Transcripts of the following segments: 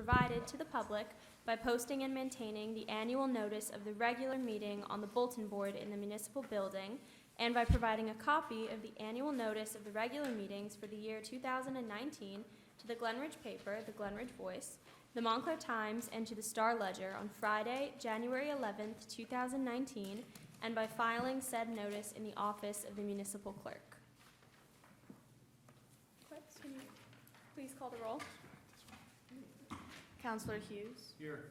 provided to the public by posting and maintaining the annual notice of the regular meeting on the bulletin board in the municipal building, and by providing a copy of the annual notice of the regular meetings for the year 2019 to the Glen Ridge paper, the Glen Ridge Voice, the Montclair Times, and to the Star Ledger on Friday, January 11th, 2019, and by filing said notice in the office of the municipal clerk. Clerk, can you please call the roll? Councillor Hughes. Here.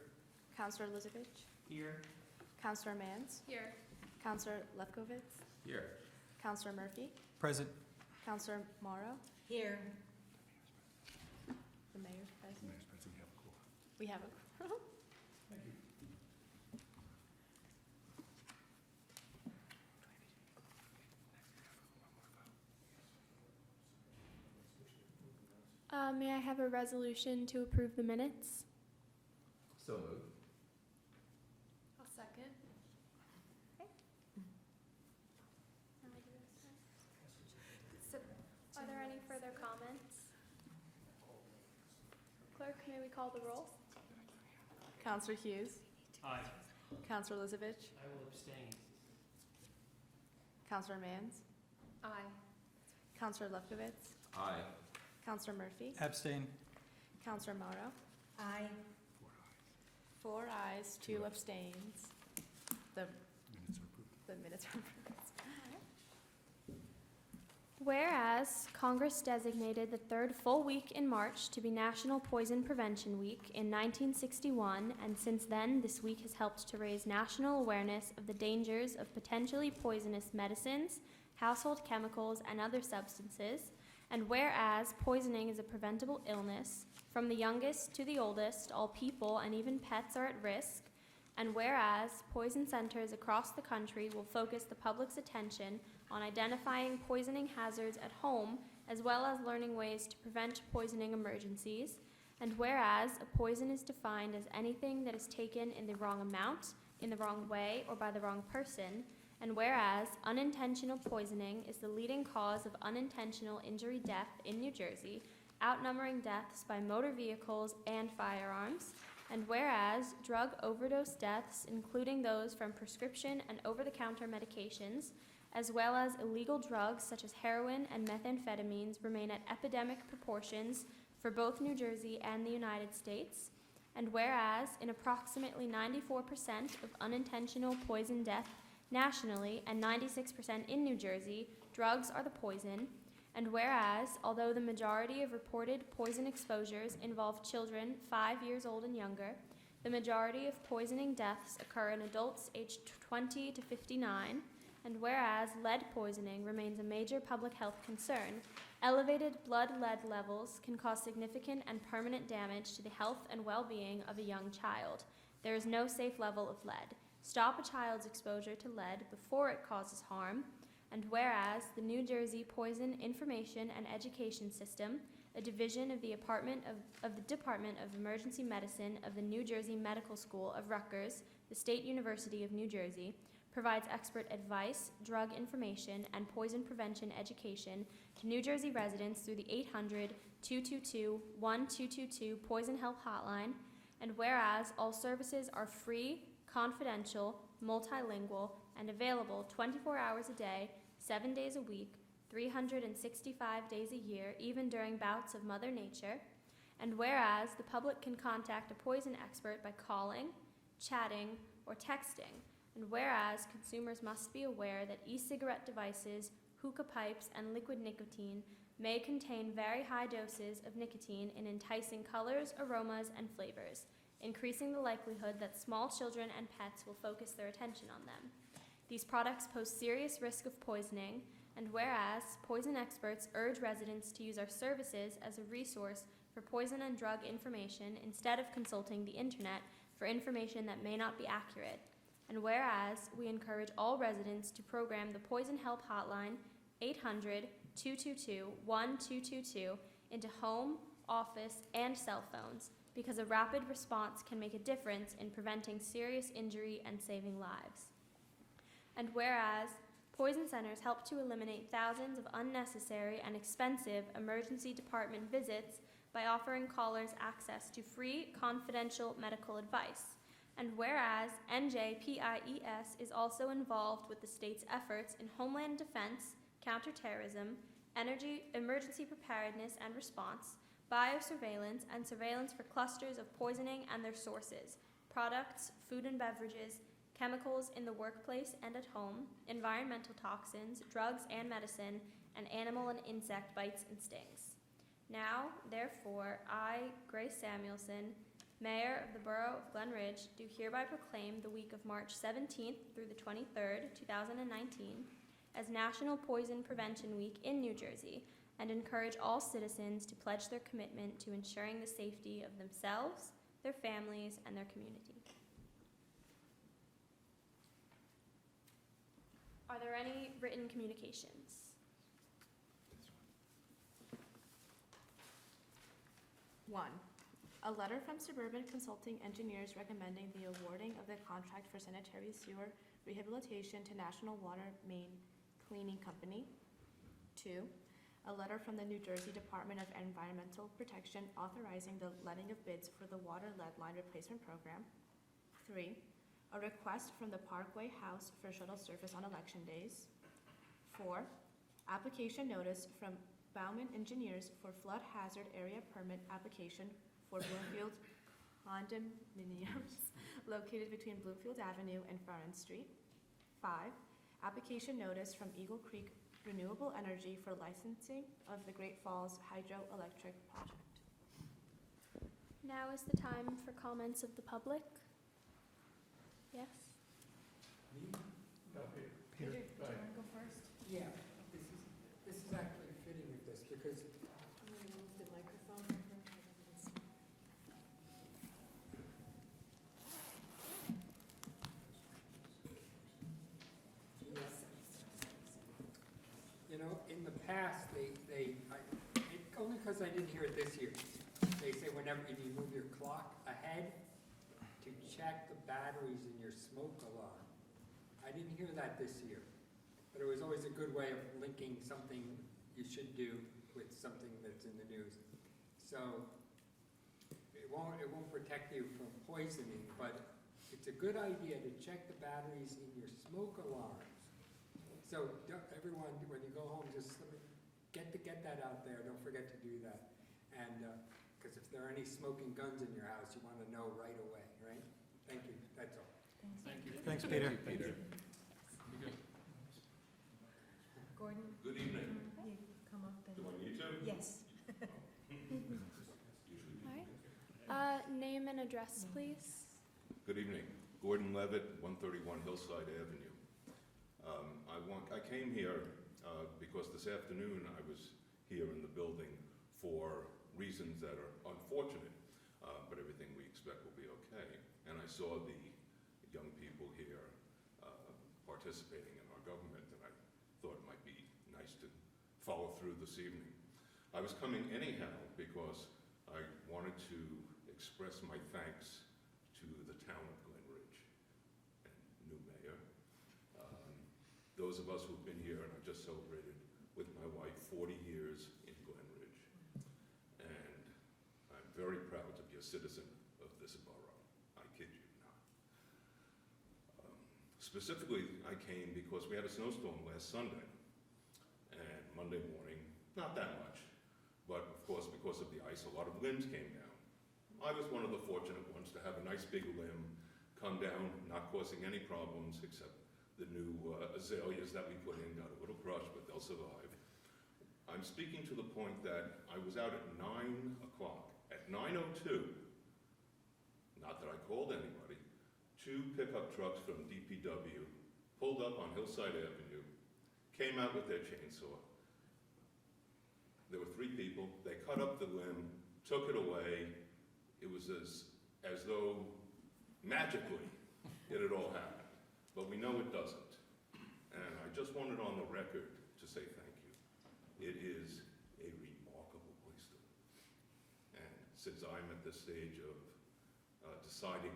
Councillor Elizabeth. Here. Councillor Mans. Here. Councillor Lefkowitz. Here. Councillor Murphy. Present. Councillor Morrow. Here. The mayor's present. Mayor's present, We have a Thank you. May I have a resolution to approve the minutes? So moved. I'll second. Are there any further comments? Clerk, may we call the roll? Councillor Hughes. Aye. Councillor Elizabeth. I will abstain. Councillor Mans. Aye. Councillor Lefkowitz. Aye. Councillor Murphy. Abstain. Councillor Morrow. Aye. 4 ayes, 2 abstains. The Minutes are approved. The minutes are approved. Whereas Congress designated the third full week in March to be National Poison Prevention Week in 1961, and since then this week has helped to raise national awareness of the dangers of potentially poisonous medicines, household chemicals, and other substances, and whereas poisoning is a preventable illness, from the youngest to the oldest, all people and even pets are at risk, and whereas poison centers across the country will focus the public's attention on identifying poisoning hazards at home, as well as learning ways to prevent poisoning emergencies, and whereas a poison is defined as anything that is taken in the wrong amount, in the wrong way, or by the wrong person, and whereas unintentional poisoning is the leading cause of unintentional injury death in New Jersey, outnumbering deaths by motor vehicles and firearms, and whereas drug overdose deaths, including those from prescription and over-the-counter medications, as well as illegal drugs such as heroin and methamphetamines, remain at epidemic proportions for both New Jersey and the United States, and whereas in approximately 94% of unintentional poison death nationally and 96% in New Jersey, drugs are the poison, and whereas, although the majority of reported poison exposures involve children 5 years old and younger, the majority of poisoning deaths occur in adults aged 20 to 59, and whereas lead poisoning remains a major public health concern, elevated blood lead levels can cause significant and permanent damage to the health and well-being of a young child. There is no safe level of lead. Stop a child's exposure to lead before it causes harm. And whereas the New Jersey Poison Information and Education System, a division of the Department of Emergency Medicine of the New Jersey Medical School of Rutgers, the State University of New Jersey, provides expert advice, drug information, and poison prevention education to New Jersey residents through the 800-222-1222 Poison Help Hotline, and whereas all services are free, confidential, multilingual, and available 24 hours a day, 7 days a week, 365 days a year, even during bouts of Mother Nature, and whereas the public can contact a poison expert by calling, chatting, or texting, and whereas consumers must be aware that e-cigarette devices, hookah pipes, and liquid nicotine may contain very high doses of nicotine in enticing colors, aromas, and flavors, increasing the likelihood that small children and pets will focus their attention on them. These products pose serious risk of poisoning, and whereas poison experts urge residents to use our services as a resource for poison and drug information instead of consulting the internet for information that may not be accurate, and whereas we encourage all residents to program the Poison Help Hotline 800-222-1222 into home, office, and cell phones, because a rapid response can make a difference in preventing serious injury and saving lives. And whereas poison centers help to eliminate thousands of unnecessary and expensive emergency department visits by offering callers access to free, confidential medical advice. And whereas NJPIES is also involved with the state's efforts in homeland defense, counterterrorism, energy, emergency preparedness and response, biosurveillance, and surveillance for clusters of poisoning and their sources, products, food and beverages, chemicals in the workplace and at home, environmental toxins, drugs and medicine, and animal and insect bites and stings. Now, therefore, I, Grace Samuelson, Mayor of the Borough of Glen Ridge, do hereby proclaim the week of March 17th through the 23rd, 2019, as National Poison Prevention Week in New Jersey, and encourage all citizens to pledge their commitment to ensuring the safety of themselves, their families, and their community. Are there any written communications? One, a letter from Suburban Consulting Engineers recommending the awarding of the contract for sanitary sewer rehabilitation to National Water Main Cleaning Company. Two, a letter from the New Jersey Department of Environmental Protection authorizing the letting of bids for the water lead line replacement program. Three, a request from the Parkway House for shuttle service on election days. Four, application notice from Bauman Engineers for flood hazard area permit application for Bloomfield condominiums located between Bloomfield Avenue and Farren Street. 5, application notice from Eagle Creek Renewable Energy for licensing of the Great Falls Hydroelectric Project. Now is the time for comments of the public. Yes? No, Peter. Peter? Do you want to go first? Yeah, this is actually fitting with this because The microphone. you know, in the past, only because I didn't hear it this year, they say whenever you move your clock ahead to check the batteries in your smoke alarm. I didn't hear that this year, but it was always a good way of linking something you should do with something that's in the news. So it won't protect you from poisoning, but it's a good idea to check the batteries in your smoke alarms. So everyone, when you go home, just get that out there. Don't forget to do that. And because if there are any smoking guns in your house, you want to know right away, right? Thank you. That's all. Thank you. Thanks, Peter. Peter. Gordon? Good evening. You come up and. Do I need to? Yes. All right. Name and address, please. Good evening. Gordon Levitt, 131 Hillside Avenue. I came here because this afternoon I was here in the building for reasons that are unfortunate, but everything we expect will be okay. And I saw the young people here participating in our government, and I thought it might be nice to follow through this evening. I was coming anyhow because I wanted to express my thanks to the town of Glen Ridge and new mayor. Those of us who've been here, and I just celebrated with my wife 40 years in Glen Ridge. And I'm very proud to be a citizen of this borough. I kid you not. Specifically, I came because we had a snowstorm last Sunday. And Monday morning, not that much, but of course, because of the ice, a lot of limbs came down. I was one of the fortunate ones to have a nice big limb come down, not causing any problems, except the new azaleas that we put in got a little crushed, but they'll survive. I'm speaking to the point that I was out at 9 o'clock. At 9:02, not that I called anybody, 2 pickup trucks from DPW pulled up on Hillside Avenue, came out with their chainsaw. There were 3 people. They cut up the limb, took it away. It was as though magically it had all happened. But we know it doesn't. And I just wanted on the record to say thank you. It is a remarkable place to live. And since I'm at this stage of deciding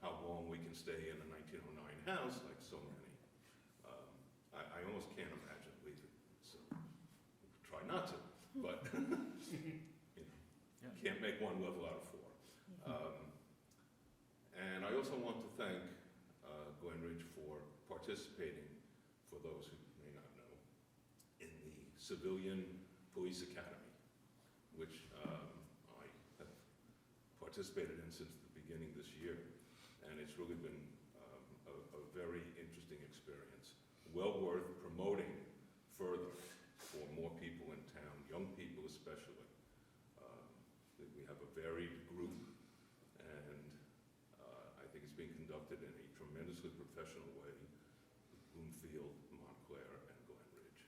how long we can stay in a 1909 house, like so many, I almost can't imagine leaving. So try not to, but you know, make one level out of four. And I also want to thank Glen Ridge for participating, for those who may not know, in the Civilian Police Academy, which I have participated in since the beginning this year. And it's really been a very interesting experience. Well worth promoting further for more people in town, young people especially. We have a varied group, and I think it's being conducted in a tremendously professional way with Bloomfield, Montclair, and Glen Ridge.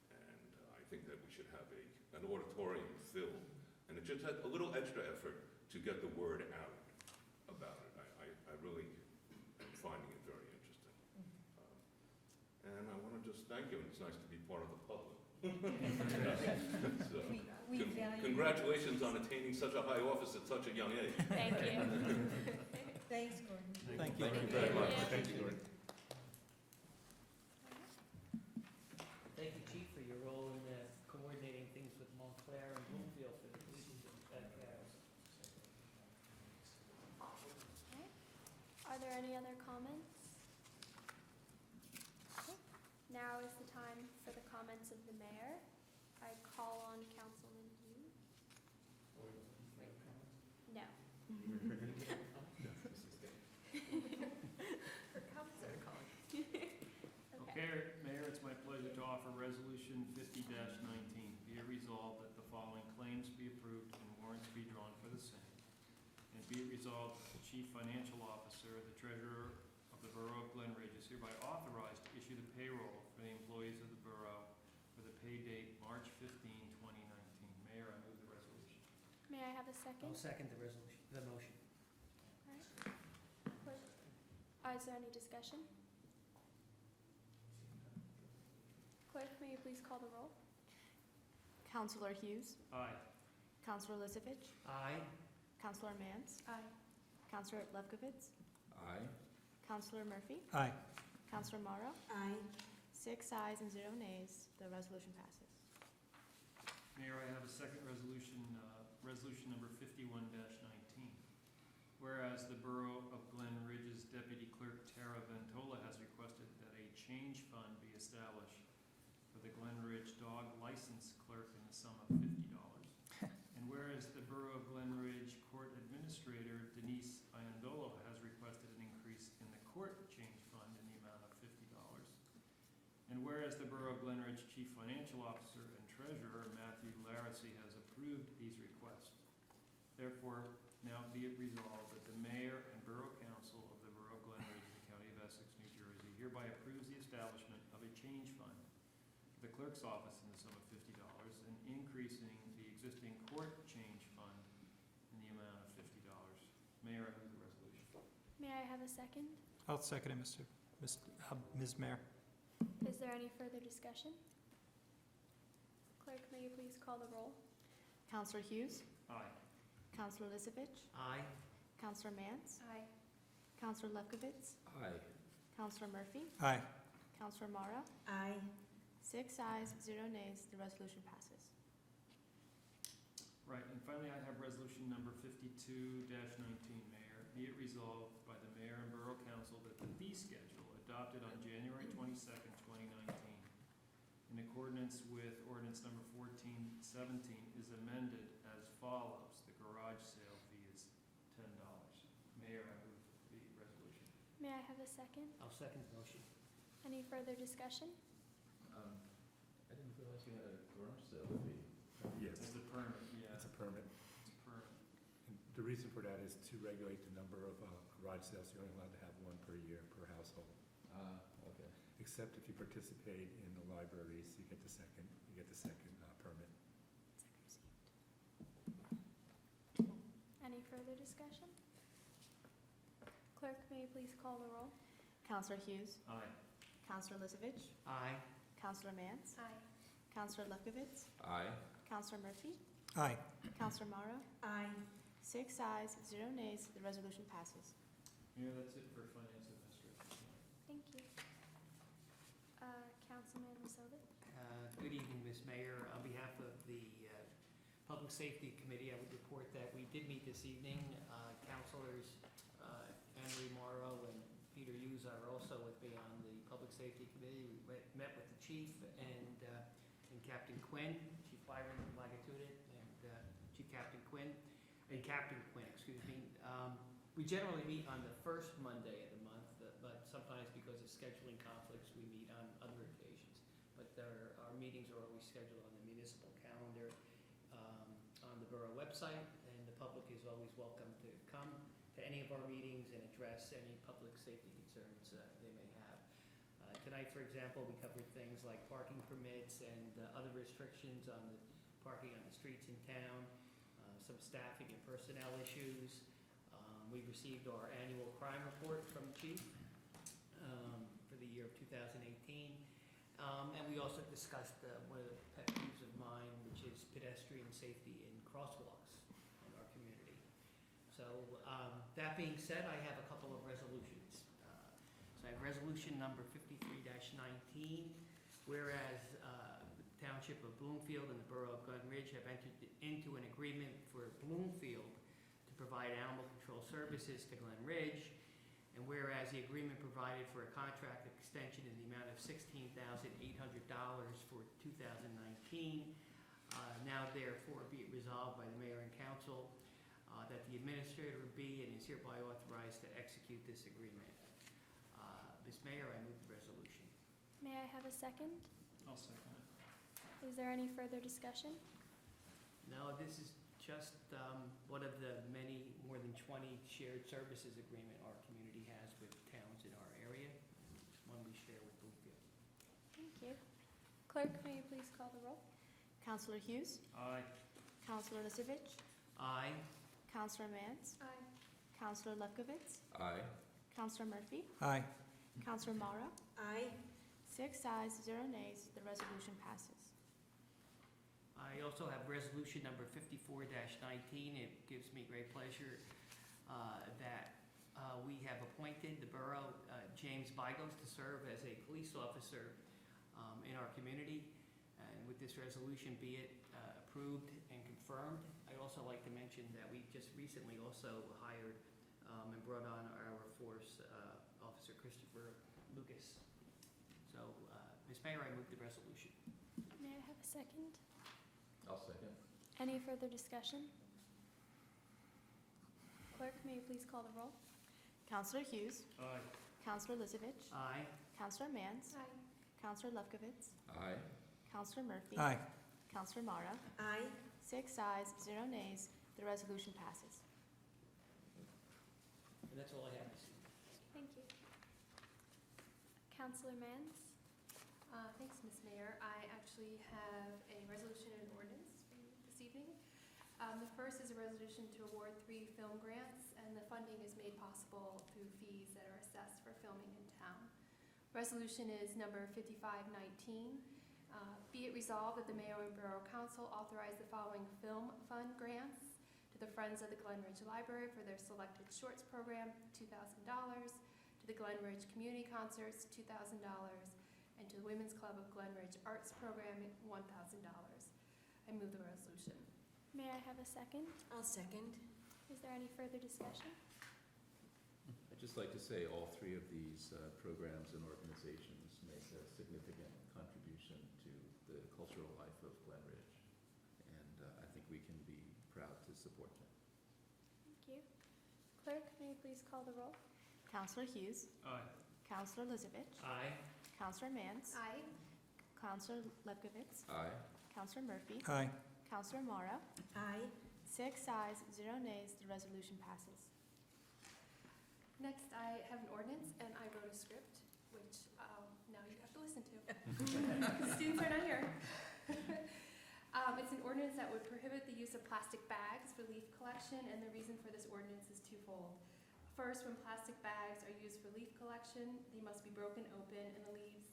And I think that we should have an auditorium filled, and it just had a little extra effort to get the word out about it. I really am finding it very interesting. And I want to just thank you, and it's nice to be part of the public. So, We value. congratulations on attaining such a high office at such a young age. Thank you. Thanks, Gordon. Thank you. Thank you very much. Thank Thank you, Gordon. Thank you, Chief, for your role in coordinating things with Montclair and Bloomfield for the police academy. Are there any other comments? Okay. Now is the time for the comments of the mayor. I call on Councilman Hughes. No. Her comments are calling. Okay, Mayor, it's my pleasure to offer Resolution 50-19. Be it resolved that the following claims be approved and warrants be drawn for the same. And be it resolved that the Chief Financial Officer, the Treasurer of the Borough of Glen Ridge is hereby authorized to issue the payroll for the employees of the borough for the pay date March 15, 2019. Mayor, I move the resolution. May I have a second? I'll second the resolution, the motion. Is there any discussion? Clerk, may you please call the roll? Counselor Hughes, Aye. Counselor Lisevich, Aye. Counselor Mance, Aye. Counselor Lefkowitz, Aye. Counselor Murphy, Aye. Counselor Morrow, Aye. 6 ayes and 0 nays. The resolution passes. Mayor, I have a second resolution, resolution number 51-19. Whereas the Borough of Glen Ridge's Deputy Clerk Tara Ventola has requested that a change fund be established for the Glen Ridge Dog License Clerk in the sum of $50. And whereas the Borough of Glen Ridge Court Administrator Denise Iandolo has requested an increase in the court change fund in the amount of $50. And whereas the Borough of Glen Ridge Chief Financial Officer and Treasurer Matthew Laracy has approved these requests. Therefore, now be it resolved that the Mayor and Borough Council of the Borough of Glen Ridge in the County of Essex, New Jersey hereby approves the establishment of a change fund for the clerk's office in the sum of $50 and increasing the existing court change fund in the amount of $50. Mayor, I move the resolution. May I have a second? I'll second it, Ms. Mayor. Is there any further discussion? Clerk, may you please call the roll? Counselor Hughes, Aye. Counselor Lisevich, Aye. Counselor Mance, Aye. Counselor Lefkowitz, Aye. Counselor Murphy, Aye. Counselor Morrow, Aye. 6 ayes, 0 nays. The resolution passes. Right, and finally, I have resolution number 52-19, Mayor. Be it resolved by the Mayor and Borough Council that the fee schedule adopted on January 22nd, 2019, in accordance with ordinance number 1417, is amended as follows. The garage sale fee is $10. Mayor, I move the resolution. May I have a second? I'll second the motion. Any further discussion? I didn't realize you had a garage sale fee. Yes, It's a permit, yeah. it's a permit. It's a permit. And the reason for that is to regulate the number of garage sales. You're only allowed to have one per year per household. Okay. Except if you participate in the libraries, you get the second permit. Any further discussion? Clerk, may you please call the roll? Counselor Hughes, Aye. Counselor Lisevich, Aye. Counselor Mance, Aye. Counselor Lefkowitz, Aye. Counselor Murphy, Aye. Counselor Morrow, Aye. 6 ayes, 0 nays. The resolution passes. Mayor, that's it for finance administration. Thank you. Councilman Masovic? Good evening, Ms. Mayor. On behalf of the Public Safety Committee, I would report that we did meet this evening. Councilors Anne-Marie Morrow and Peter Hughes are also with me on the Public Safety Committee. We met with the chief and Captain Quinn, Chief Byron Lagatude, and Captain Quinn, excuse me. We generally meet on the first Monday of the month, but sometimes because of scheduling conflicts, we meet on other occasions. But our meetings are always scheduled on the municipal calendar, on the borough website, and the public is always welcome to come to any of our meetings and address any public safety concerns they may have. Tonight, for example, we covered things like parking permits and other restrictions on the parking on the streets in town, some staffing and personnel issues. We received our annual crime report from the chief for the year of 2018. And we also discussed one of the pet peeves of mine, which is pedestrian safety in crosswalks in our community. So that being said, I have a couple of resolutions. So I have resolution number 53-19, whereas the Township of Bloomfield and the Borough of Glen Ridge have entered into an agreement for Bloomfield to provide animal control services to Glen Ridge, and whereas the agreement provided for a contract extension in the amount of $16,800 for 2019, now therefore be it resolved by the mayor and council that the administrator be and is hereby authorized to execute this agreement. Ms. Mayor, I move the resolution. May I have a second? I'll second it. Is there any further discussion? No, this is just one of the many, more than 20 shared services agreement our community has with towns in our area. It's one we share with Bloomfield. Thank you. Clerk, may you please call the roll? Counselor Hughes, Aye. Counselor Lisevich, Aye. Counselor Mance, Aye. Counselor Lefkowitz, Aye. Counselor Murphy, Aye. Counselor Mara. Aye. 6 ayes, 0 nays. The resolution passes. I also have resolution number 54-19. It gives me great pleasure that we have appointed the borough, James Bygos, to serve as a police officer in our community. And with this resolution, be it approved and confirmed. I'd also like to mention that we just recently also hired and brought on our force Officer Christopher Lucas. So, Ms. Mayor, I move the resolution. May I have a second? I'll second. Any further discussion? Clerk, may you please call the roll? Counselor Hughes, Aye. Counselor Lisevich, Aye. Counselor Mance, Aye. Counselor Lefkowitz, Aye. Counselor Murphy. Aye. Counselor Mara. Aye. 6 ayes, 0 nays. The resolution passes. And that's all I have this evening. Thank you. Counselor Mans? Thanks, Ms. Mayor. I actually have a resolution and ordinance for you this evening. The first is a resolution to award 3 film grants, and the funding is made possible through fees that are assessed for filming in town. Resolution is number 5519. Be it resolved that the Mayor and Borough Council authorize the following film fund grants to the Friends of the Glen Ridge Library for their selected shorts program, $2,000, to the Glen Ridge Community Concerts, $2,000, and to the Women's Club of Glen Ridge Arts Program, $1,000. I move the resolution. May I have a second? I'll second. Is there any further discussion? I'd just like to say all 3 of these programs and organizations make a significant contribution to the cultural life of Glen Ridge, and I think we can be proud to support them. Thank you. Clerk, may you please call the roll? Counselor Hughes, Aye. Counselor Lisevich, Aye. Counselor Mance, Aye. Counselor Lefkowitz, Aye. Counselor Murphy, Aye. Counselor Mara. Aye. 6 ayes, 0 nays. The resolution passes. Next, I have an ordinance, and I wrote a script, which now you have to listen to. Students are not here. It's an ordinance that would prohibit the use of plastic bags for leaf collection, and the reason for this ordinance is twofold. First, when plastic bags are used for leaf collection, they must be broken open and the leaves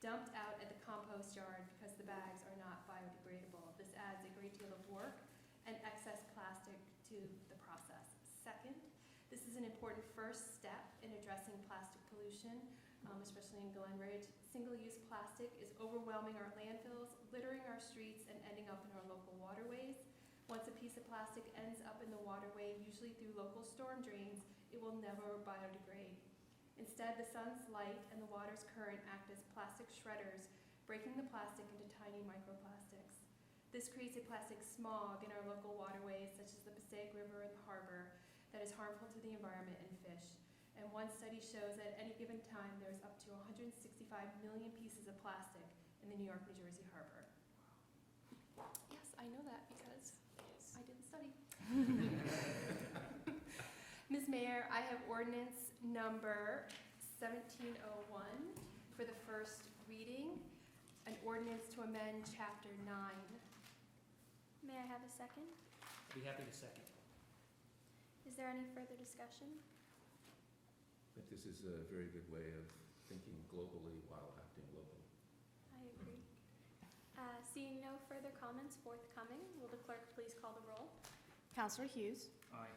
dumped out at the compost yard because the bags are not biodegradable. This adds a great deal of work and excess plastic to the process. Second, this is an important first step in addressing plastic pollution, especially in Glen Ridge. Single-use plastic is overwhelming our landfills, littering our streets, and ending up in our local waterways. Once a piece of plastic ends up in the waterway, usually through local storm drains, it will never biodegrade. Instead, the sun's light and the water's current act as plastic shredders, breaking the plastic into tiny microplastics. This creates a plastic smog in our local waterways, such as the Passaic River and the harbor, that is harmful to the environment and fish. And one study shows that at any given time, there's up to 165 million pieces of plastic in the New York, New Jersey harbor. Yes, I know that because I did the study. Ms. Mayor, I have ordinance number 1701 for the first reading, an ordinance to amend Chapter 9. May I have a second? I'd be happy to second. Is there any further discussion? I think this is a very good way of thinking globally while acting locally. I agree. Seeing no further comments forthcoming, will the clerk please call the roll? Counselor Hughes, Aye.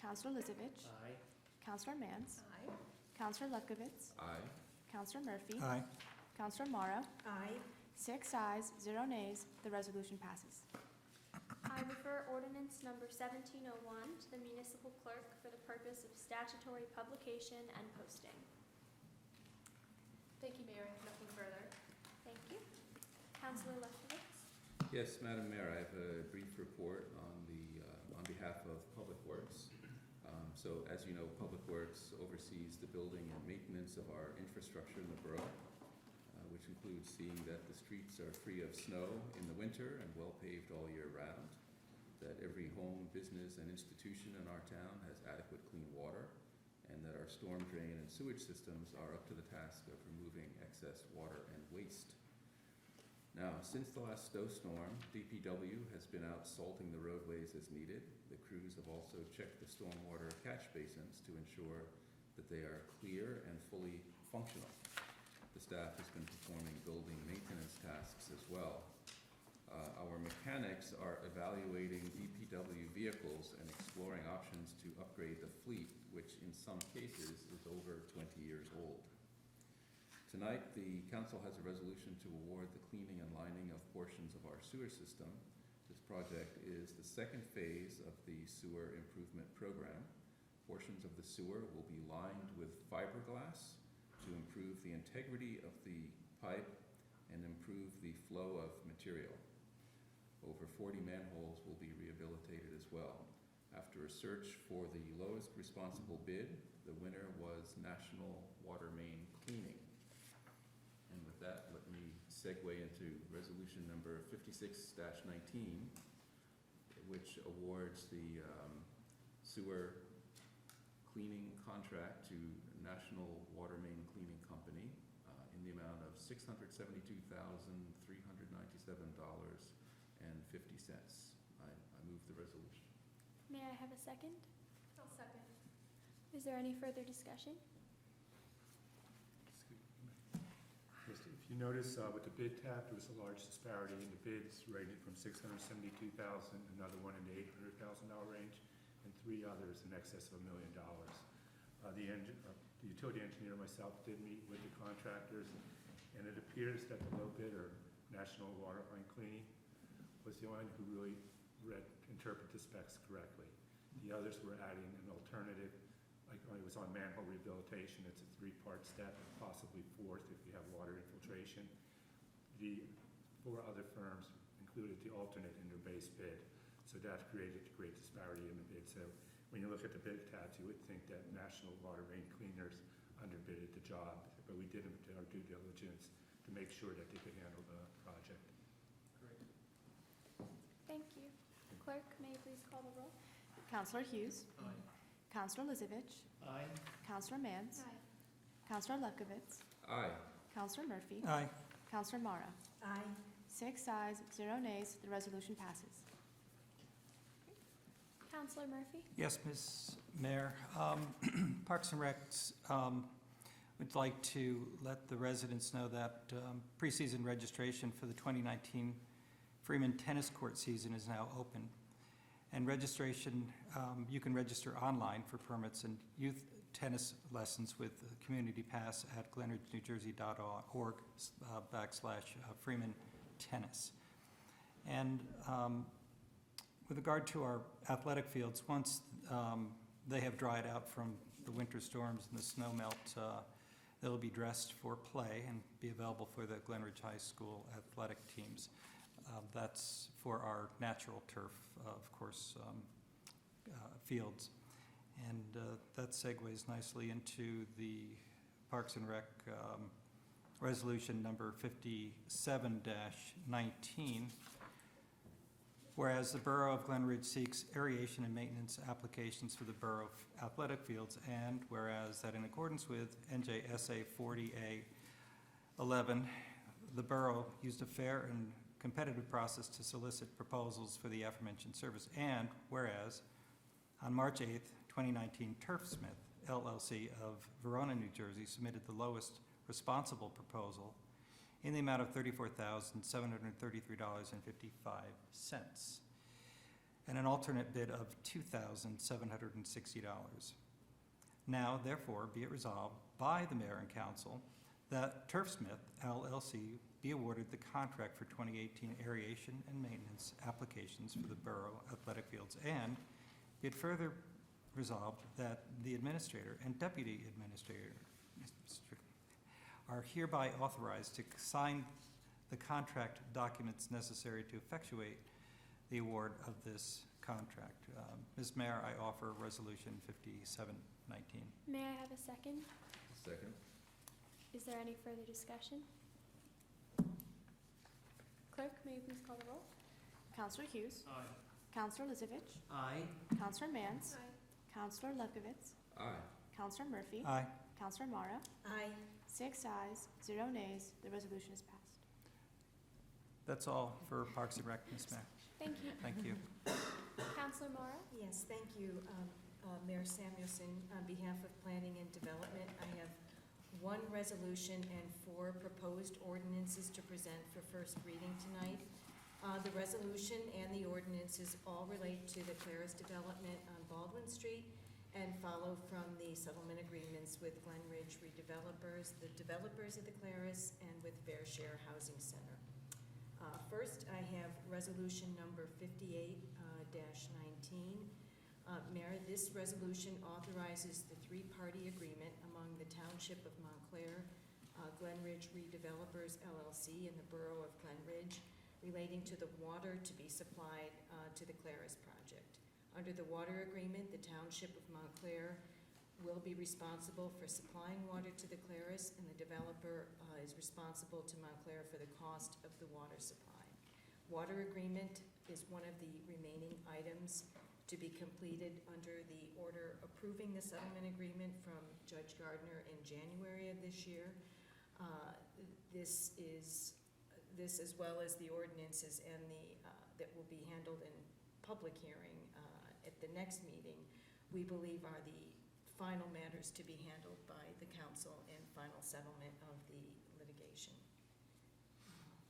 Counselor Lizovich, Aye. Counselor Mance, Aye. Counselor Lefkowitz, Aye. Counselor Murphy, Aye. Counselor Morrow, Aye. 6 ayes, 0 nays, the resolution passes. I refer ordinance number 1701 to the municipal clerk for the purpose of statutory publication and posting. Thank you, Mayor. I have nothing further. Thank you. Councilor Lefkowitz? Yes, Madam Mayor, I have a brief report on on behalf of Public Works. So as you know, Public Works oversees the building and maintenance of our infrastructure in the borough, which includes seeing that the streets are free of snow in the winter and well paved all year round, that every home, business, and institution in our town has adequate clean water, and that our storm drain and sewage systems are up to the task of removing excess water and waste. Now, since the last snowstorm, DPW has been out salting the roadways as needed. The crews have also checked the stormwater catch basins to ensure that they are clear and fully functional. The staff has been performing building maintenance tasks as well. Our mechanics are evaluating DPW vehicles and exploring options to upgrade the fleet, which in some cases is over 20 years old. Tonight, the council has a resolution to award the cleaning and lining of portions of our sewer system. This project is the second phase of the sewer improvement program. Portions of the sewer will be lined with fiberglass to improve the integrity of the pipe and improve the flow of material. Over 40 manholes will be rehabilitated as well. After a search for the lowest responsible bid, the winner was National Water Main Cleaning. And with that, let me segue into resolution number 56-19, which awards the sewer cleaning contract to National Water Main Cleaning Company in the amount of $672,397.50. I move the resolution. May I have a second? I'll second. Is there any further discussion? If you notice, with the bid tab, there was a large disparity in the bids, ranging from $672,000, another one in the $800,000 range, and 3 others in excess of $1 million. The utility engineer and myself did meet with the contractors, and it appears that the low bidder, National Water Line Cleaning, was the one who really interpreted the specs correctly. The others were adding an alternative, like it was on manhole rehabilitation. It's a 3-part step, and possibly 4th if you have water infiltration. The 4 other firms included the alternate in their base bid, so that created a great disparity in the bid. So when you look at the bid tabs, you would think that National Water Main Cleaners underbidded the job, but we did our due diligence to make sure that they could handle the project. Great. Thank you. Clerk, may you please call the roll? Counselor Hughes, Aye. Counselor Lizovich, Aye. Counselor Mance, Aye. Counselor Lefkowitz, Aye. Counselor Murphy, Aye. Counselor Morrow. Aye. 6 ayes, 0 nays, the resolution passes. Councilor Murphy? Yes, Ms. Mayor. Parks and Recs would like to let the residents know that preseason registration for the 2019 Freeman Tennis Court season is now open. And registration, you can register online for permits and youth tennis lessons with the Community Pass at glenridgenewjersey.org/Freeman Tennis. And With regard to our athletic fields, once they have dried out from the winter storms and the snow melt, they'll be dressed for play and be available for the Glen Ridge High School athletic teams. That's for our natural turf, of course, fields. And that segues nicely into the Parks and Rec resolution number 57-19. Whereas the Borough of Glen Ridge seeks aeration and maintenance applications for the borough athletic fields, and whereas that in accordance with NJSA 40A11, the borough used a fair and competitive process to solicit proposals for the aforementioned service, and whereas on March 8th, 2019, Turfsmith LLC of Verona, New Jersey submitted the lowest responsible proposal in the amount of $34,733.55, and an alternate bid of $2,760. Now, therefore, be it resolved by the mayor and council that Turfsmith LLC be awarded the contract for 2018 aeration and maintenance applications for the borough athletic fields, and be it further resolved that the administrator and deputy administrator are hereby authorized to sign the contract documents necessary to effectuate the award of this contract. Ms. Mayor, I offer Resolution 5719. May I have a second? Second? Is there any further discussion? Clerk, may you please call the roll? Counselor Hughes. Aye. Counselor Lizavich. Aye. Counselor Mance. Aye. Counselor Lefkowitz. Aye. Counselor Murphy. Aye. Counselor Mara. Aye. 6 ayes, 0 nays. The resolution is passed. That's all for Parks and Rec, Ms. Mayor. Thank you. Thank you. Counselor Mara? Yes, thank you, Mayor Samuelson. On behalf of Planning and Development, I have one resolution and 4 proposed ordinances to present for first reading tonight. The resolution and the ordinances all relate to the Claris development on Baldwin Street and follow from the settlement agreements with Glen Ridge redevelopers, the developers of the Claris, and with Fair Share Housing Center. First, I have resolution number 58-19. Mayor, this resolution authorizes the 3-party agreement among the Township of Montclair, Glen Ridge Redevelopers LLC, and the Borough of Glen Ridge relating to the water to be supplied to the Claris project. Under the water agreement, the Township of Montclair will be responsible for supplying water to the Claris, and the developer is responsible to Montclair for the cost of the water supply. Water agreement is one of the remaining items to be completed under the order approving the settlement agreement from Judge Gardner in January of this year. This as well as the ordinances and that will be handled in public hearing at the next meeting, we believe are the final matters to be handled by the council and final settlement of the litigation.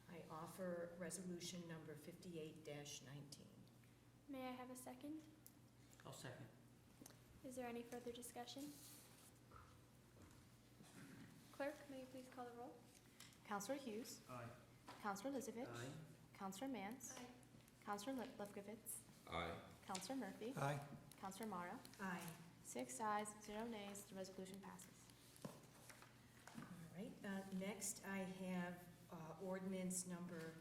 I offer resolution number 58-19. May I have a second? I'll second. Is there any further discussion? Clerk, may you please call the roll? Counselor Hughes. Aye. Counselor Lizavich. Aye. Counselor Mance. Aye. Counselor Lefkowitz. Aye. Counselor Murphy. Aye. Counselor Mara. Aye. 6 ayes, 0 nays. The resolution passes. All right, next I have ordinance number,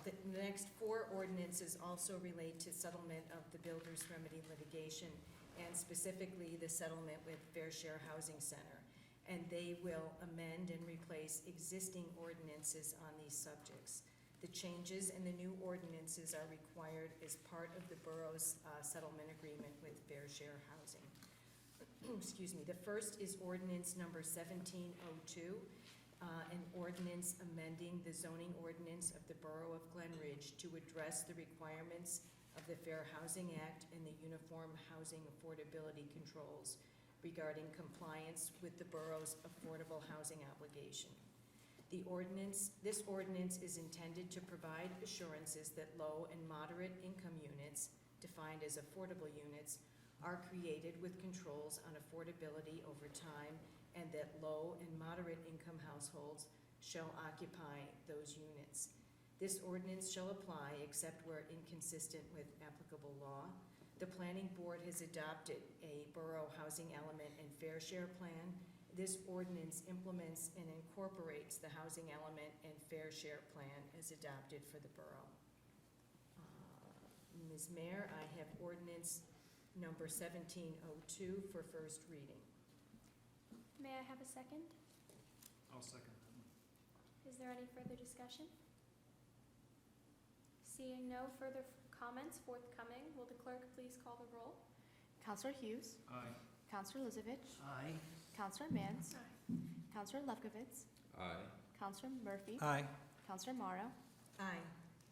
the next 4 ordinances also relate to settlement of the builder's remedy litigation, and specifically the settlement with Fair Share Housing Center. And they will amend and replace existing ordinances on these subjects. The changes in the new ordinances are required as part of the borough's settlement agreement with Fair Share Housing. Excuse me. The first is ordinance number 1702, an ordinance amending the zoning ordinance of the Borough of Glen Ridge to address the requirements of the Fair Housing Act and the Uniform Housing Affordability Controls regarding compliance with the borough's affordable housing obligation. This ordinance is intended to provide assurances that low and moderate income units, defined as affordable units, are created with controls on affordability over time, and that low and moderate income households shall occupy those units. This ordinance shall apply except where inconsistent with applicable law. The planning board has adopted a borough housing element and fair share plan. This ordinance implements and incorporates the housing element and fair share plan as adopted for the borough. Ms. Mayor, I have ordinance number 1702 for first reading. May I have a second? I'll second that one. Is there any further discussion? Seeing no further comments forthcoming, will the clerk please call the roll? Counselor Hughes, Aye. Counselor Lizovich, Aye. Counselor Mans, Counselor Lefkowitz, Aye. Counselor Murphy, Aye. Counselor Morrow, Aye.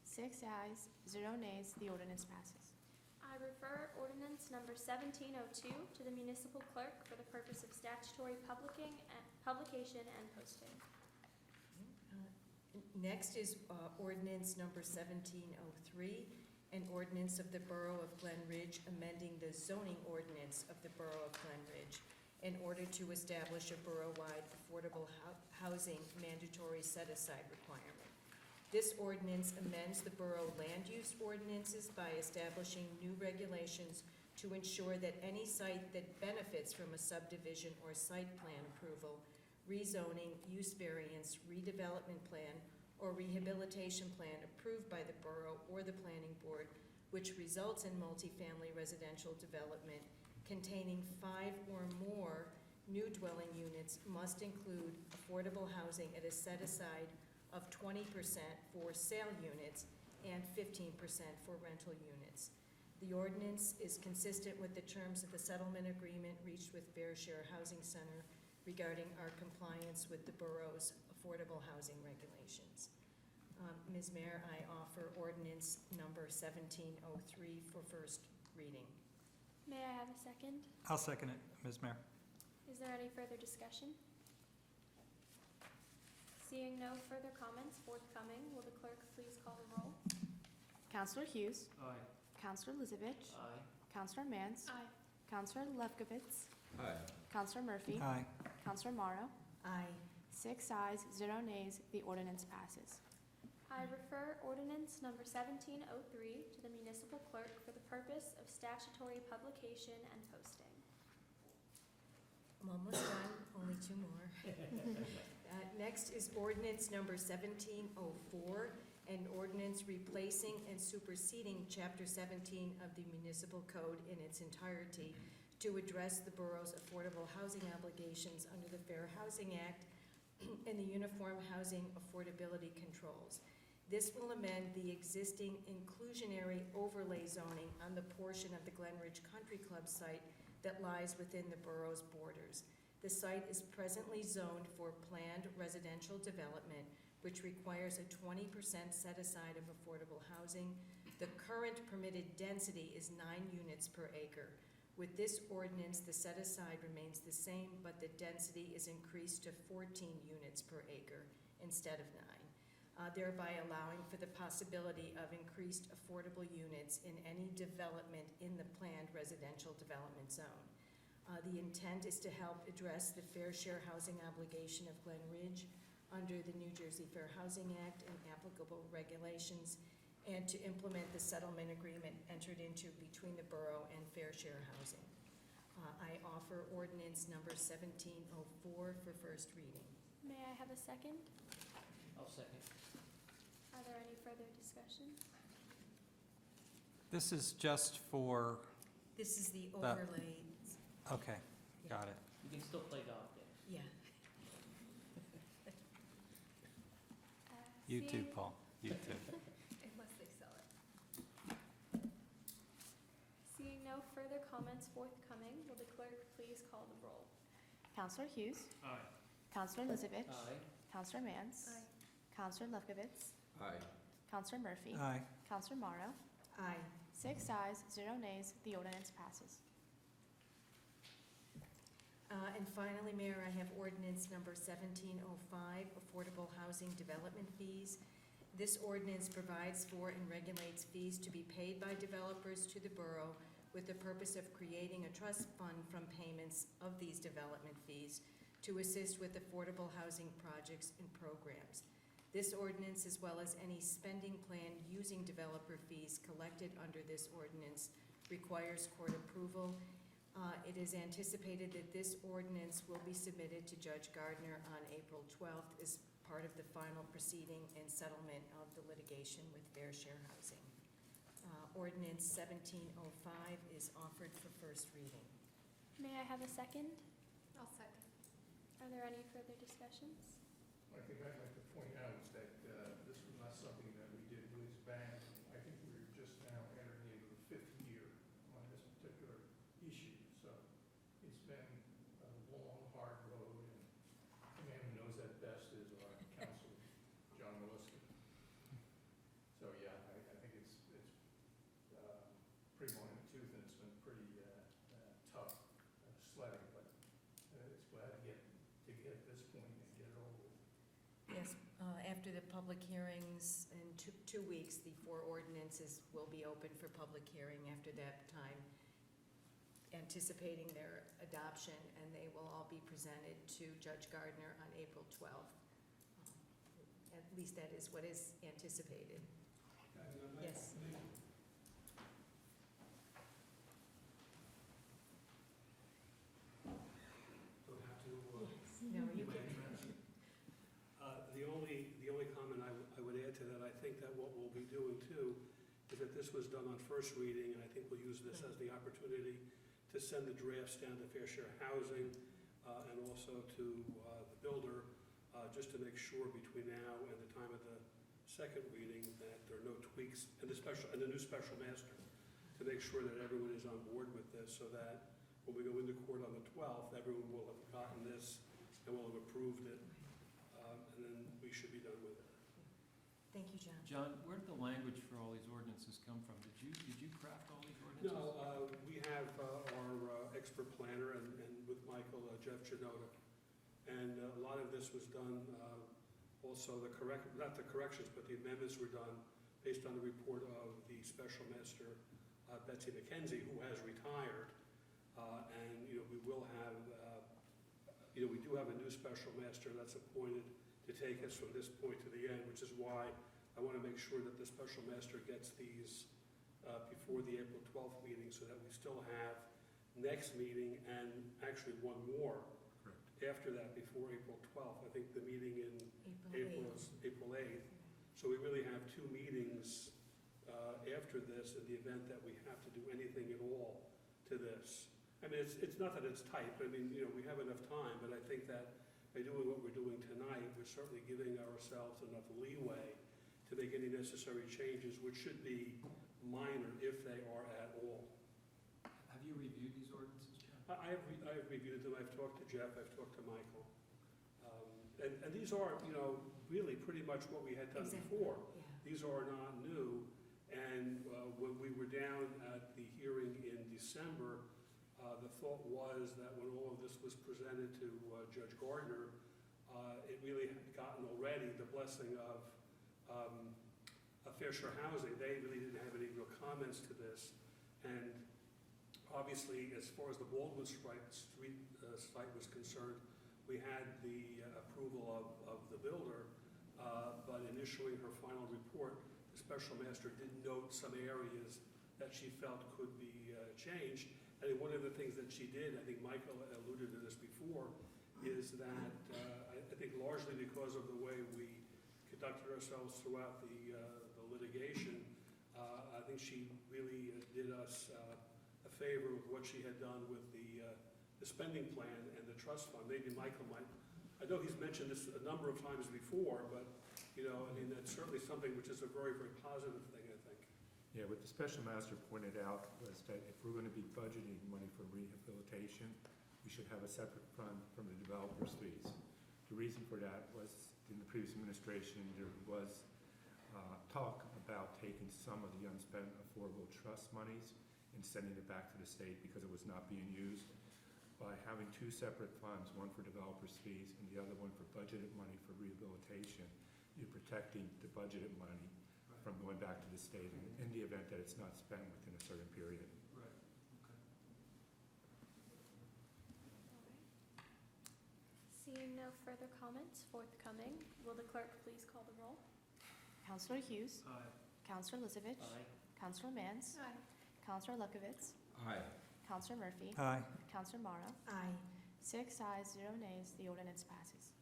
6 ayes, 0 nays, the ordinance passes. I refer ordinance number 1702 to the municipal clerk for the purpose of statutory publication and posting. Next is ordinance number 1703, an ordinance of the Borough of Glen Ridge amending the zoning ordinance of the Borough of Glen Ridge in order to establish a borough-wide affordable housing mandatory set-aside requirement. This ordinance amends the borough land use ordinances by establishing new regulations to ensure that any site that benefits from a subdivision or site plan approval, rezoning, use variance, redevelopment plan, or rehabilitation plan approved by the borough or the planning board, which results in multifamily residential development containing 5 or more new dwelling units, must include affordable housing at a set-aside of 20% for sale units and 15% for rental units. The ordinance is consistent with the terms of the settlement agreement reached with Fair Share Housing Center regarding our compliance with the borough's affordable housing regulations. Ms. Mayor, I offer ordinance number 1703 for first reading. May I have a second? I'll second it, Ms. Mayor. Is there any further discussion? Seeing no further comments forthcoming, will the clerk please call the roll? Counselor Hughes, Aye. Counselor Lizovich, Aye. Counselor Mans, Aye. Counselor Lefkowitz, Aye. Counselor Murphy, Aye. Counselor Morrow, Aye. 6 ayes, 0 nays, the ordinance passes. I refer ordinance number 1703 to the municipal clerk for the purpose of statutory publication and posting. I'm almost done, only 2 more. Next is ordinance number 1704, an ordinance replacing and superseding Chapter 17 of the Municipal Code in its entirety to address the borough's affordable housing obligations under the Fair Housing Act and the Uniform Housing Affordability Controls. This will amend the existing inclusionary overlay zoning on the portion of the Glen Ridge Country Club site that lies within the borough's borders. The site is presently zoned for planned residential development, which requires a 20% set-aside of affordable housing. The current permitted density is 9 units per acre. With this ordinance, the set-aside remains the same, but the density is increased to 14 units per acre instead of 9, thereby allowing for the possibility of increased affordable units in any development in the planned residential development zone. The intent is to help address the fair share housing obligation of Glen Ridge under the New Jersey Fair Housing Act and applicable regulations, and to implement the settlement agreement entered into between the borough and Fair Share Housing. I offer ordinance number 1704 for first reading. May I have a second? I'll second. Are there any further discussion? This is just for, This is the That- overlay. okay, got it. You can still play golf there. Yeah. You too, Seeing- Paul, you too. Unless they sell it. Seeing no further comments forthcoming, will the clerk please call the roll? Counselor Hughes, Aye. Counselor Lizovich, Aye. Counselor Mans, Aye. Counselor Lefkowitz, Aye. Counselor Murphy, Aye. Counselor Morrow, Aye. 6 ayes, 0 nays, the ordinance passes. And finally, Mayor, I have ordinance number 1705, affordable housing development fees. This ordinance provides for and regulates fees to be paid by developers to the borough with the purpose of creating a trust fund from payments of these development fees to assist with affordable housing projects and programs. This ordinance, as well as any spending plan using developer fees collected under this ordinance, requires court approval. It is anticipated that this ordinance will be submitted to Judge Gardner on April 12th as part of the final proceeding and settlement of the litigation with Fair Share Housing. Ordinance 1705 is offered for first reading. May I have a second? I'll second. Are there any further discussions? I think I'd like to point out that this was not something that we did whiz bang. I think we're just now entering into the 5th year on this particular issue. So it's been a long, hard road, and the man who knows that best is our counsel, John Williston. So yeah, I think it's pretty long in the tooth, and it's been pretty tough sledding, but it's glad to get at this point and get it over with. Yes, after the public hearings in two weeks, the 4 ordinances will be open for public hearing after that time, anticipating their adoption, and they will all be presented to Judge Gardner on April 12th. At least that is what is anticipated. Yes. Don't have to, No, you my can. address. The only comment I would add to that, I think that what we'll be doing too, is that this was done on first reading, and I think we'll use this as the opportunity to send the drafts down to Fair Share Housing, and also to the builder, just to make sure between now and the time of the second reading that there are no tweaks, and the new special master, to make sure that everyone is on board with this, so that when we go into court on the 12th, everyone will have gotten this and will have approved it, and then we should be done with it. Thank you, John. John, where did the language for all these ordinances come from? Did you craft all these ordinances? No, we have our expert planner and with Michael, Jeff Janota, and a lot of this was done, also not the corrections, but the amendments were done based on the report of the special master, Betsy McKenzie, who has retired. And, we will have, we do have a new special master that's appointed to take us from this point to the end, which is why I want to make sure that the special master gets these before the April 12th meeting, so that we still have next meeting and actually one more after that before April 12th. I think the meeting in April is April 8th. So we really have 2 meetings after this in the event that we have to do anything at all to this. I mean, it's not that it's tight, but I mean, we have enough time, but I think that by doing what we're doing tonight, we're certainly giving ourselves enough leeway to make any necessary changes, which should be minor if they are at all. Have you reviewed these ordinances, John? I have reviewed them. I've talked to Jeff, I've talked to Michael. And these are, really pretty much what we had done before. Yeah. These are not new. And when we were down at the hearing in December, the thought was that when all of this was presented to Judge Gardner, it really had gotten already the blessing of Fair Share Housing. They really didn't have any real comments to this. And obviously, as far as the Baldwin Street site was concerned, we had the approval of the builder, but in issuing her final report, the special master did note some areas that she felt could be changed. I think one of the things that she did, I think Michael alluded to this before, is that I think largely because of the way we conducted ourselves throughout the litigation, I think she really did us a favor with what she had done with the spending plan and the trust fund. Maybe Michael might, I know he's mentioned this a number of times before, but, that's certainly something which is a very, very positive thing, I think. Yeah, what the special master pointed out was that if we're going to be budgeting money for rehabilitation, we should have a separate fund from the developer's fees. The reason for that was in the previous administration, there was talk about taking some of the unspent affordable trust monies and sending it back to the state because it was not being used. By having 2 separate funds, one for developers' fees and the other one for budgeted money for rehabilitation, you're protecting the budgeted money from going back to the state in the event that it's not spent within a certain period. Right, okay. Seeing no no further comments forthcoming. Will the clerk please call the roll? Counselor Hughes, Aye. Counselor Lizovich, Counselor Mans, Aye. Counselor Lukovitz, Aye. Counselor Murphy, Aye. Counselor Morrow. Aye. 6 ayes, 0 nays, the ordinance passes.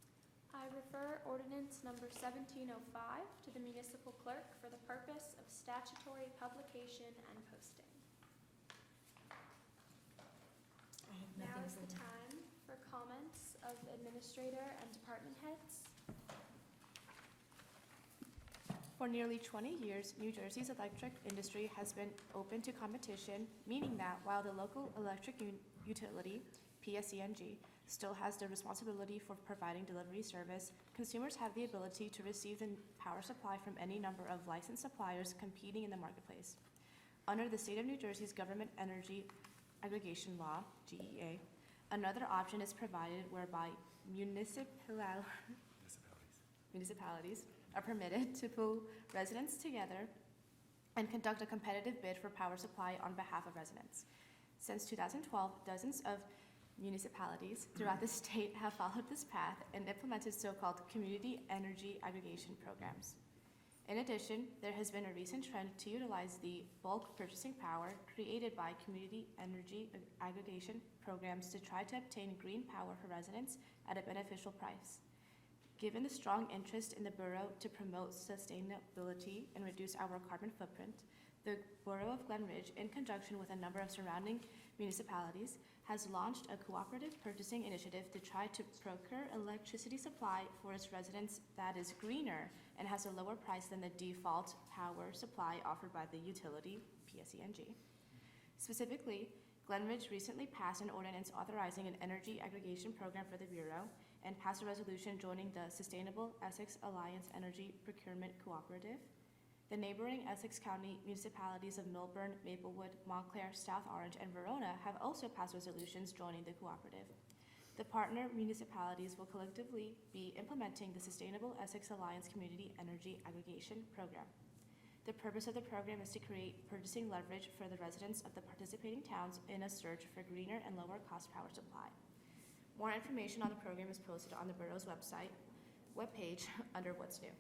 I refer ordinance number 1705 to the municipal clerk for the purpose of statutory publication and posting. I have Now nothing is the further. time for comments of administrator and department heads. For nearly 20 years, New Jersey's electric industry has been open to competition, meaning that while the local electric utility, PSENG, still has the responsibility for providing delivery service, consumers have the ability to receive the power supply from any number of licensed suppliers competing in the marketplace. Under the State of New Jersey's Government Energy Aggregation Law, GEA, another option is provided whereby municipalities are permitted to pool residents together and conduct a competitive bid for power supply on behalf of residents. Since 2012, dozens of municipalities throughout the state have followed this path and implemented so-called community energy aggregation programs. In addition, there has been a recent trend to utilize the bulk purchasing power created by community energy aggregation programs to try to obtain green power for residents at a beneficial price. Given the strong interest in the borough to promote sustainability and reduce our carbon footprint, the Borough of Glen Ridge, in conjunction with a number of surrounding municipalities, has launched a cooperative purchasing initiative to try to procure electricity supply for its residents that is greener and has a lower price than the default power supply offered by the utility, PSENG. Specifically, Glen Ridge recently passed an ordinance authorizing an energy aggregation program for the Bureau and passed a resolution joining the Sustainable Essex Alliance Energy Procurement Cooperative. The neighboring Essex County municipalities of Milburn, Maplewood, Montclair, South Orange, and Verona have also passed resolutions joining the cooperative. The partner municipalities will collectively be implementing the Sustainable Essex Alliance Community Energy Aggregation Program. The purpose of the program is to create purchasing leverage for the residents of the participating towns in a search for greener and lower cost power supply. More information on the program is posted on the borough's webpage under What's New.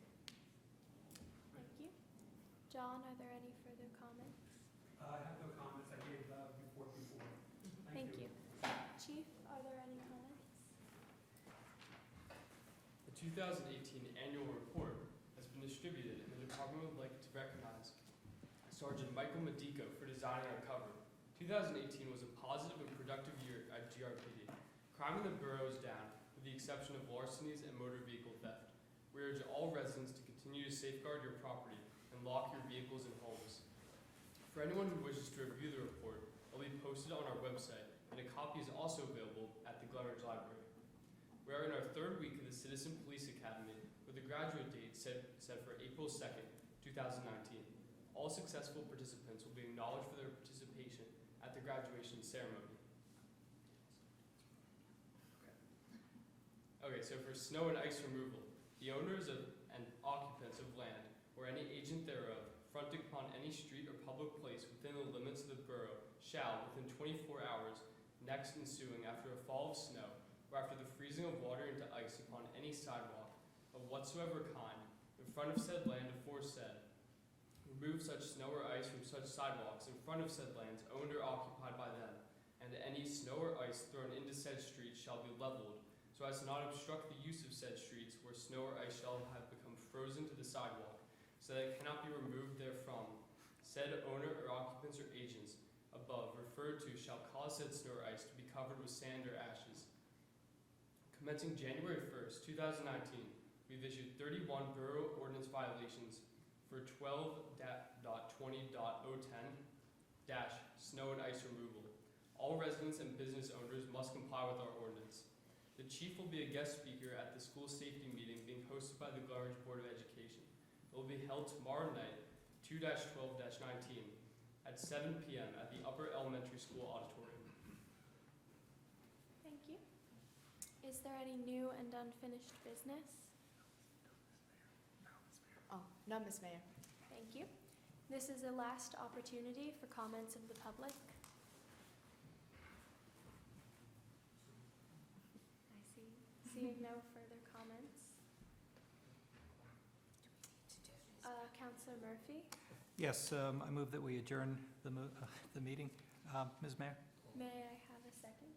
Thank you. John, are there any further comments? I have no comments, I gave report before. Thank you. Chief, are there any comments? The 2018 annual report has been distributed, and the department would like to recognize Sergeant Michael Medico for designing our cover. 2018 was a positive and productive year at GRPD. Crime in the borough is down, with the exception of larcenies and motor vehicle theft. We urge all residents to continue to safeguard your property and lock your vehicles and homes. For anyone who wishes to review the report, it will be posted on our website, and a copy is also available at the Glen Ridge Library. We are in our third week of the Citizen Police Academy, with a graduate date set for April 2nd, 2019. All successful participants will be acknowledged for their participation at the graduation ceremony. Okay, so for snow and ice removal, the owners of and occupants of land, or any agent thereof, fronting upon any street or public place within the limits of the borough, shall, within 24 hours next ensuing after a fall of snow, or after the freezing of water into ice upon any sidewalk of whatsoever kind, in front of said land aforesaid, remove such snow or ice from such sidewalks in front of said lands owned or occupied by them, and any snow or ice thrown into said streets shall be leveled, so as to not obstruct the use of said streets where snow or ice shall have become frozen to the sidewalk, so that it cannot be removed therefrom. Said owner or occupants or agents above referred to shall cause said snow or ice to be covered with sand or ashes. Commencing January 1st, 2019, we've issued 31 borough ordinance violations for 12.20.010 snow and ice removal. All residents and business owners must comply with our ordinance. The chief will be a guest speaker at the school safety meeting being hosted by the Glen Ridge Board of Education. It will be held tomorrow night, 2-12-19, at 7 p.m. at the Upper Elementary School Auditorium. Thank you. Is there any new and unfinished business? Oh, no, Ms. Mayor. Thank you. This is a last opportunity for comments of the public. Seeing Hearing no further comments. Counselor Murphy, Yes, I move that we adjourn the meeting. Ms. Mayor? may I have a second?